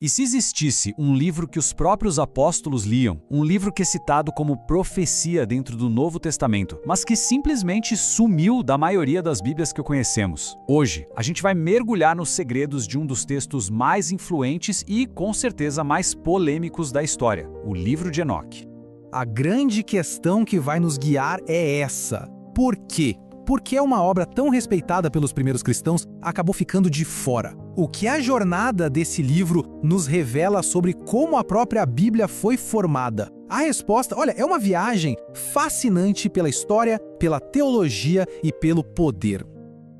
E se existisse um livro que os próprios apóstolos liam, um livro que é citado como profecia dentro do Novo Testamento, mas que simplesmente sumiu da maioria das Bíblias que conhecemos? Hoje, a gente vai mergulhar nos segredos de um dos textos mais influentes e, com certeza, mais polêmicos da história, o livro de Enoque. A grande questão que vai nos guiar é essa. Por quê? Por que uma obra tão respeitada pelos primeiros cristãos acabou ficando de fora? O que a jornada desse livro nos revela sobre como a própria Bíblia foi formada? A resposta, olha, é uma viagem fascinante pela história, pela teologia e pelo poder.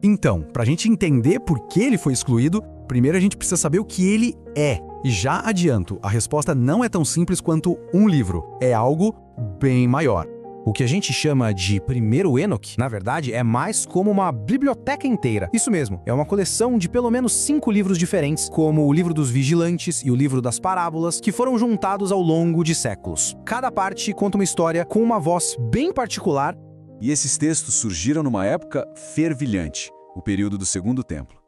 Então, para a gente entender por que ele foi excluído, primeiro a gente precisa saber o que ele é. E já adianto, a resposta não é tão simples quanto um livro. É algo bem maior. O que a gente chama de primeiro Enoque, na verdade, é mais como uma biblioteca inteira. Isso mesmo, é uma coleção de pelo menos 5 livros diferentes, como o livro dos vigilantes e o livro das parábolas, que foram juntados ao longo de séculos. Cada parte conta uma história com uma voz bem particular. E esses textos surgiram numa época fervilhante, o período do Segundo Templo.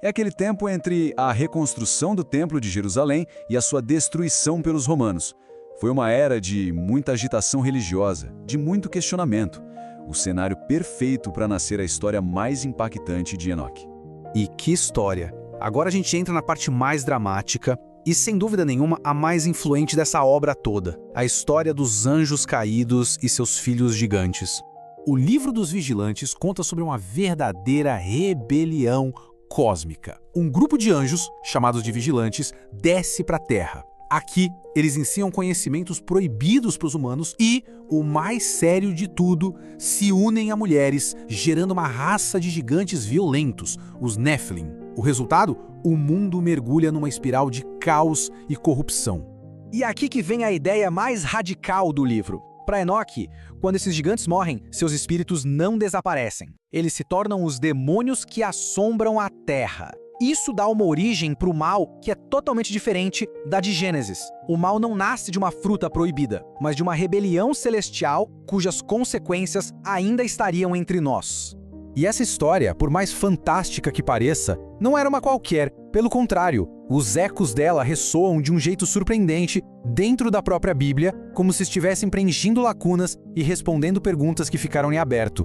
É aquele tempo entre a reconstrução do Templo de Jerusalém e a sua destruição pelos romanos. Foi uma era de muita agitação religiosa, de muito questionamento. O cenário perfeito para nascer a história mais impactante de Enoque. E que história! Agora a gente entra na parte mais dramática e, sem dúvida nenhuma, a mais influente dessa obra toda. A história dos anjos caídos e seus filhos gigantes. O livro dos vigilantes conta sobre uma verdadeira rebelião cósmica. Um grupo de anjos, chamados de vigilantes, desce para a Terra. Aqui, eles ensinam conhecimentos proibidos para os humanos e, o mais sério de tudo, se unem a mulheres, gerando uma raça de gigantes violentos, os Nephilim. O resultado? O mundo mergulha numa espiral de caos e corrupção. E aqui que vem a ideia mais radical do livro. Para Enoque, quando esses gigantes morrem, seus espíritos não desaparecem. Eles se tornam os demônios que assombram a Terra. Isso dá uma origem para o mal que é totalmente diferente da de Gênesis. O mal não nasce de uma fruta proibida, mas de uma rebelião celestial cujas consequências ainda estariam entre nós. E essa história, por mais fantástica que pareça, não era uma qualquer. Pelo contrário, os ecos dela ressoam de um jeito surpreendente dentro da própria Bíblia, como se estivessem preenchendo lacunas e respondendo perguntas que ficaram em aberto.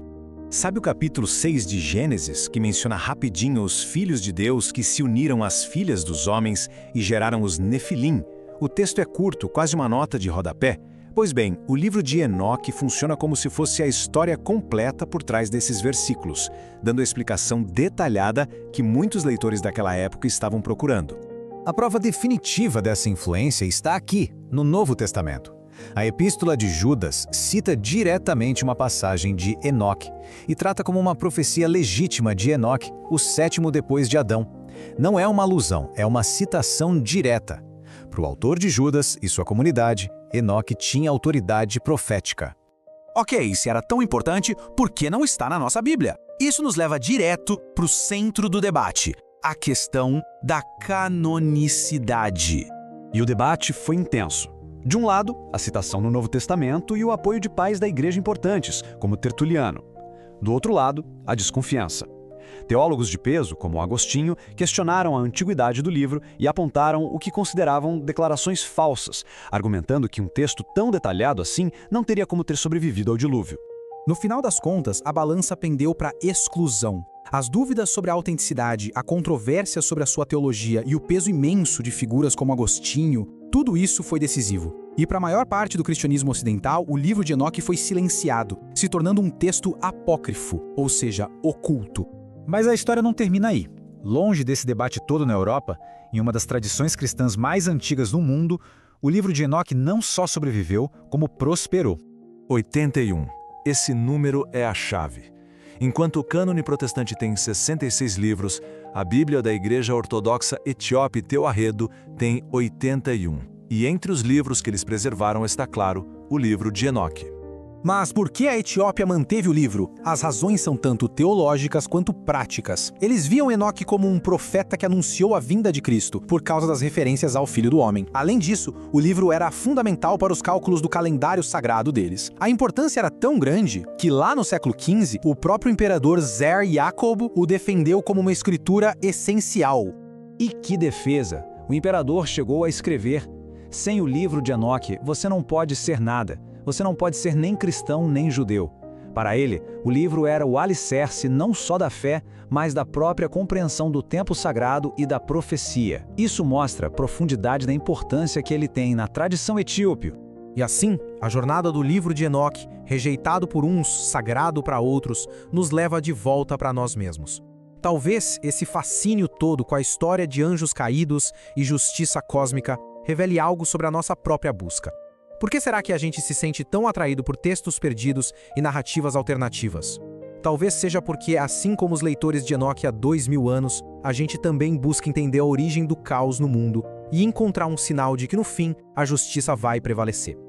Sabe o capítulo 6 de Gênesis, que menciona rapidinho os filhos de Deus que se uniram às filhas dos homens e geraram os Nefilim? O texto é curto, quase uma nota de rodapé. Pois bem, o livro de Enoque funciona como se fosse a história completa por trás desses versículos, dando a explicação detalhada que muitos leitores daquela época estavam procurando. A prova definitiva dessa influência está aqui, no Novo Testamento. A Epístola de Judas cita diretamente uma passagem de Enoque e trata como uma profecia legítima de Enoque, o 7º depois de Adão. Não é uma alusão, é uma citação direta. Para o autor de Judas e sua comunidade, Enoque tinha autoridade profética. Ok, se era tão importante, por que não está na nossa Bíblia? Isso nos leva direto para o centro do debate, a questão da canonicidade. E o debate foi intenso. De um lado, a citação no Novo Testamento e o apoio de pais da igreja importantes, como Tertuliano. Do outro lado, a desconfiança. Teólogos de peso, como Agostinho, questionaram a antiguidade do livro e apontaram o que consideravam declarações falsas, argumentando que um texto tão detalhado assim não teria como ter sobrevivido ao dilúvio. No final das contas, a balança pendeu para exclusão. As dúvidas sobre a autenticidade, a controvérsia sobre a sua teologia e o peso imenso de figuras como Agostinho, tudo isso foi decisivo. E para a maior parte do cristianismo ocidental, o livro de Enoque foi silenciado, se tornando um texto apócrifo, ou seja, oculto. Mas a história não termina aí. Longe desse debate todo na Europa, em uma das tradições cristãs mais antigas do mundo, o livro de Enoque não só sobreviveu, como prosperou. 81. Esse número é a chave. Enquanto o cânone protestante tem 66 livros, a Bíblia da Igreja Ortodoxa Etíope Teoarredo tem 81. E entre os livros que eles preservaram está, claro, o livro de Enoque. Mas por que a Etiópia manteve o livro? As razões são tanto teológicas quanto práticas. Eles viam Enoque como um profeta que anunciou a vinda de Cristo, por causa das referências ao Filho do Homem. Além disso, o livro era fundamental para os cálculos do calendário sagrado deles. A importância era tão grande que lá no século XV, o próprio imperador Zer Jacob o defendeu como uma escritura essencial. E que defesa! O imperador chegou a escrever: sem o livro de Enoque, você não pode ser nada. Você não pode ser nem cristão nem judeu. Para ele, o livro era o alicerce não só da fé, mas da própria compreensão do tempo sagrado e da profecia. Isso mostra a profundidade da importância que ele tem na tradição etíope. E assim, a jornada do livro de Enoque, rejeitado por uns, sagrado para outros, nos leva de volta para nós mesmos. Talvez esse fascínio todo com a história de anjos caídos e justiça cósmica revele algo sobre a nossa própria busca. Por que será que a gente se sente tão atraído por textos perdidos e narrativas alternativas? Talvez seja porque, assim como os leitores de Enoque há 2000 anos, a gente também busca entender a origem do caos no mundo e encontrar um sinal de que, no fim, a justiça vai prevalecer.